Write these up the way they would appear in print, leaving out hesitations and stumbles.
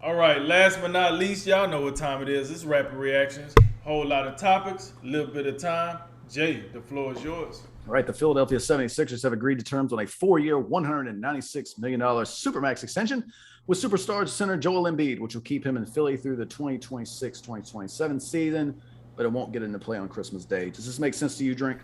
All right, last but not least, y'all know what time it is. It's rapid reactions. Whole lot of topics, a little bit of time. Jay, the floor is yours. All right, the Philadelphia 76ers have agreed to terms on a 4-year, $196 million Supermax extension with superstar center Joel Embiid, which will keep him in Philly through the 2026-2027 season, but it won't get into play on Christmas Day. Does this make sense to you, Drink?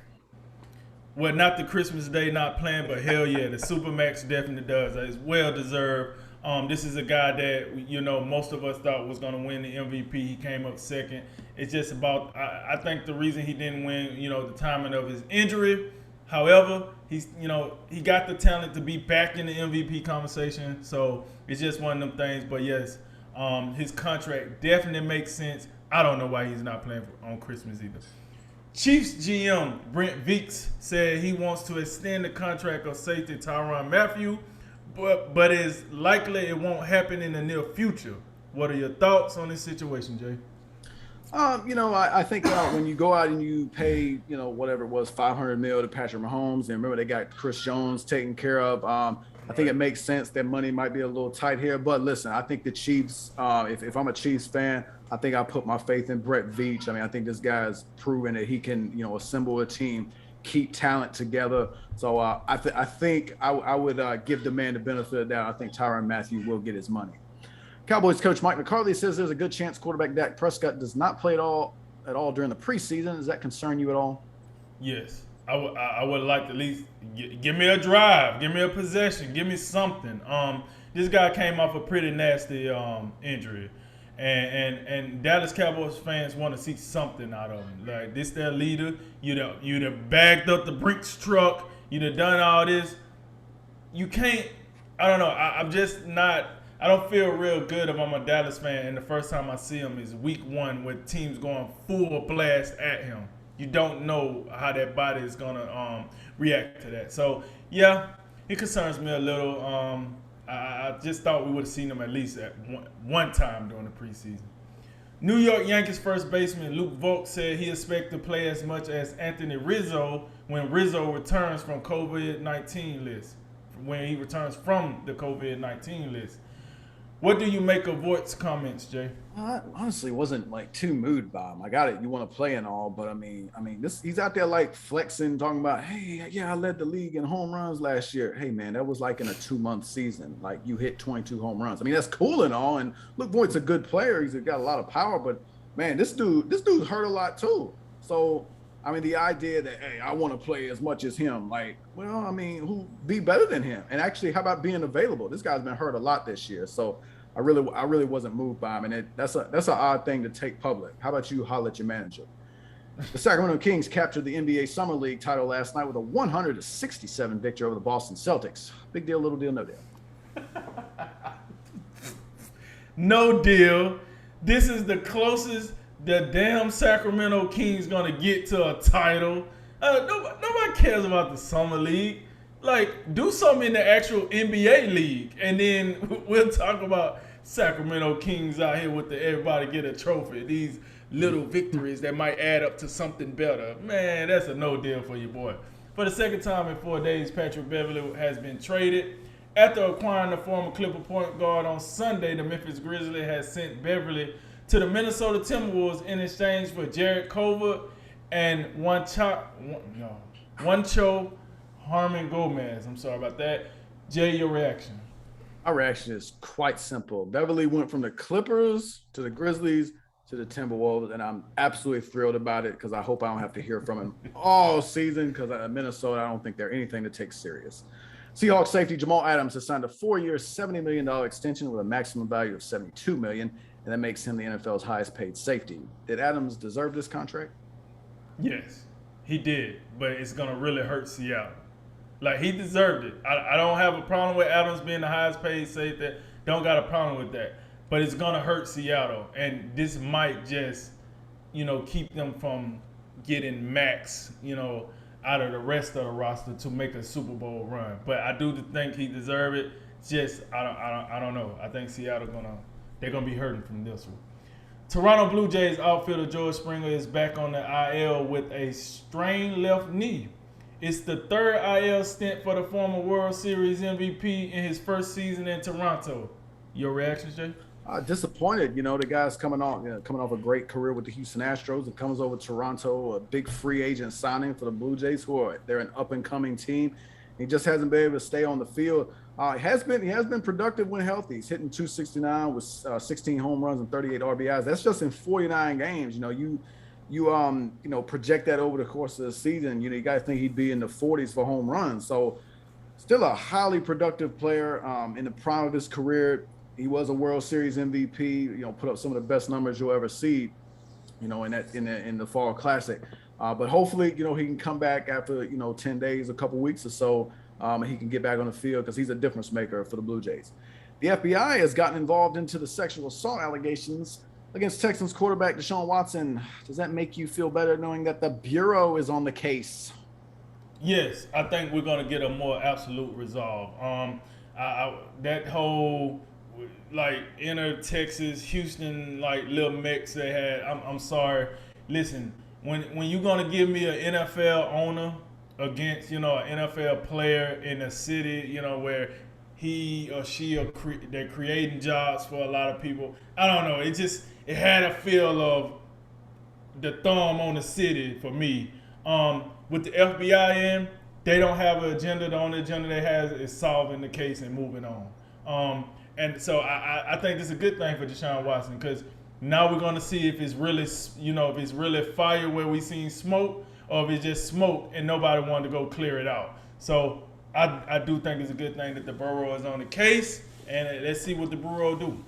Well, not the Christmas Day not playing, but hell yeah, the Supermax definitely does. It's well deserved. This is a guy that most of us thought was going to win the MVP. He came up second. It's just about I think the reason he didn't win, the timing of his injury. However, he got the talent to be back in the MVP conversation. So it's just one of them things. But yes, his contract definitely makes sense. I don't know why he's not playing on Christmas either. Chiefs GM Brent Veeks said he wants to extend the contract of safety Tyrann Mathieu, but it's likely it won't happen in the near future. What are your thoughts on this situation, Jay? I think when you go out and you pay, whatever it was, $500 million to Patrick Mahomes, and remember they got Chris Jones taken care of. I think it makes sense that money might be a little tight here, but listen, I think the Chiefs. If I'm a Chiefs fan, I think I put my faith in Brett Veach. I mean, I think this guy's proven that he can, assemble a team, keep talent together. So I think I would give the man the benefit of the doubt. I think Tyrann Mathieu will get his money. Cowboys coach Mike McCarthy says there's a good chance quarterback Dak Prescott does not play at all during the preseason. Does that concern you at all? Yes. I would like to at least give me a drive, give me a possession, give me something. This guy came off a pretty nasty injury, and Dallas Cowboys fans want to see something out of him. Like, this their leader. You'd have bagged up the Brinks truck. You'd have done all this. You can't. I don't know. I'm just not. I don't feel real good if I'm a Dallas fan and the first time I see him is week 1 with teams going full blast at him. You don't know how that body is going to react to that. So, yeah, it concerns me a little. I just thought we would have seen him at least at one time during the preseason. New York Yankees first baseman Luke Vogt said he expects to play as much as Anthony Rizzo when Rizzo returns from COVID-19 list. When he returns from the COVID-19 list. What do you make of Voigt's comments, Jay? I honestly wasn't too moved by him. I got it. You want to play and all, but I mean, he's out there flexing, talking about, hey, yeah, I led the league in home runs last year. Hey, man, that was in a 2-month season. You hit 22 home runs. I mean, that's cool and all. And look, Voigt's a good player. He's got a lot of power, but man, this dude hurt a lot too. So, I mean, the idea that, hey, I want to play as much as him, who be better than him? And actually, how about being available? This guy's been hurt a lot this year. So I really wasn't moved by him. And that's an odd thing to take public. How about you holler at your manager? The Sacramento Kings captured the NBA Summer League title last night with a 100-67 victory over the Boston Celtics. Big deal, little deal, no deal. No deal. This is the closest the damn Sacramento Kings gonna get to a title. Nobody cares about the Summer League. Do something in the actual NBA league, and then we'll talk about Sacramento Kings out here with everybody get a trophy. These little victories that might add up to something better. Man, that's a no deal for you, boy. For the second time in 4 days, Patrick Beverly has been traded. After acquiring the former Clipper point guard on Sunday, the Memphis Grizzlies has sent Beverly to the Minnesota Timberwolves in exchange for Jared Culver and Juancho Harmon Gomez. I'm sorry about that. Jay, your reaction? My reaction is quite simple. Beverly went from the Clippers to the Grizzlies to the Timberwolves, and I'm absolutely thrilled about it because I hope I don't have to hear from him all season because at Minnesota, I don't think they're anything to take serious. Seahawks safety Jamal Adams has signed a 4-year, $70 million extension with a maximum value of $72 million, and that makes him the NFL's highest paid safety. Did Adams deserve this contract? Yes, he did, but it's going to really hurt Seattle. He deserved it. I don't have a problem with Adams being the highest paid safety. Don't got a problem with that. But it's going to hurt Seattle. And this might just, keep them from getting max, out of the rest of the roster to make a Super Bowl run. But I do think he deserved it. Just, I don't know. I think Seattle they're going to be hurting from this one. Toronto Blue Jays outfielder George Springer is back on the IL with a strained left knee. It's the third IL stint for the former World Series MVP in his first season in Toronto. Your reaction, Jay? Disappointed, the guy's coming off a great career with the Houston Astros and comes over to Toronto, a big free agent signing for the Blue Jays, they're an up and coming team. He just hasn't been able to stay on the field. He has been productive when healthy. He's hitting 269 with 16 home runs and 38 RBIs. That's just in 49 games. Project that over the course of the season. You got to think he'd be in the 40s for home runs. So still a highly productive player in the prime of his career. He was a World Series MVP, put up some of the best numbers you'll ever see, in the Fall Classic. But hopefully, he can come back after, 10 days, a couple weeks or so, and he can get back on the field because he's a difference maker for the Blue Jays. The FBI has gotten involved into the sexual assault allegations against Texans quarterback Deshaun Watson. Does that make you feel better knowing that the Bureau is on the case? Yes, I think we're gonna get a more absolute resolve. That whole like inner Texas, Houston, like little mix they had. I'm sorry. Listen, when you gonna give me an NFL owner against an NFL player in a city, where he or she they're creating jobs for a lot of people. I don't know. It had a feel of the thumb on the city for me. With the FBI in, they don't have an agenda. The only agenda they have is solving the case and moving on. And so I think this is a good thing for Deshaun Watson because now we're going to see if it's really fire where we seen smoke or if it's just smoke and nobody wanted to go clear it out. So I do think it's a good thing that the Bureau is on the case, and let's see what the Bureau do.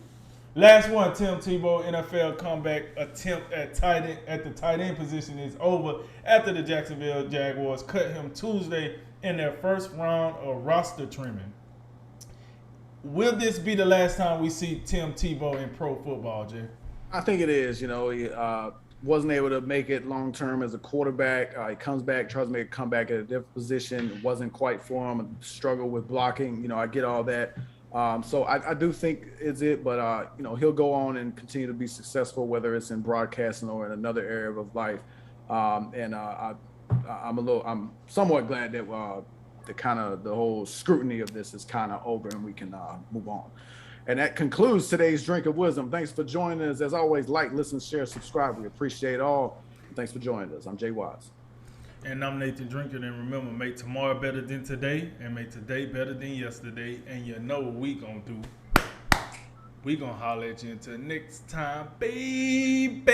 Last one, Tim Tebow NFL comeback attempt at the tight end position is over after the Jacksonville Jaguars cut him Tuesday in their first round of roster trimming. Will this be the last time we see Tim Tebow in pro football, Jay? I think it is. He wasn't able to make it long term as a quarterback. He comes back, tries to make a comeback at a different position. It wasn't quite for him. Struggle with blocking. I get all that. So I do think it's it, but he'll go on and continue to be successful, whether it's in broadcasting or in another area of life. I'm somewhat glad that the whole scrutiny of this is kind of over and we can move on. And that concludes today's Drink of Wisdom. Thanks for joining us. As always, like, listen, share, subscribe. We appreciate it all. Thanks for joining us. I'm Jay Wise. And I'm Nathan Drinker. And remember, make tomorrow better than today and make today better than yesterday. And you know what we gonna do. We gonna holler at you until next time, baby.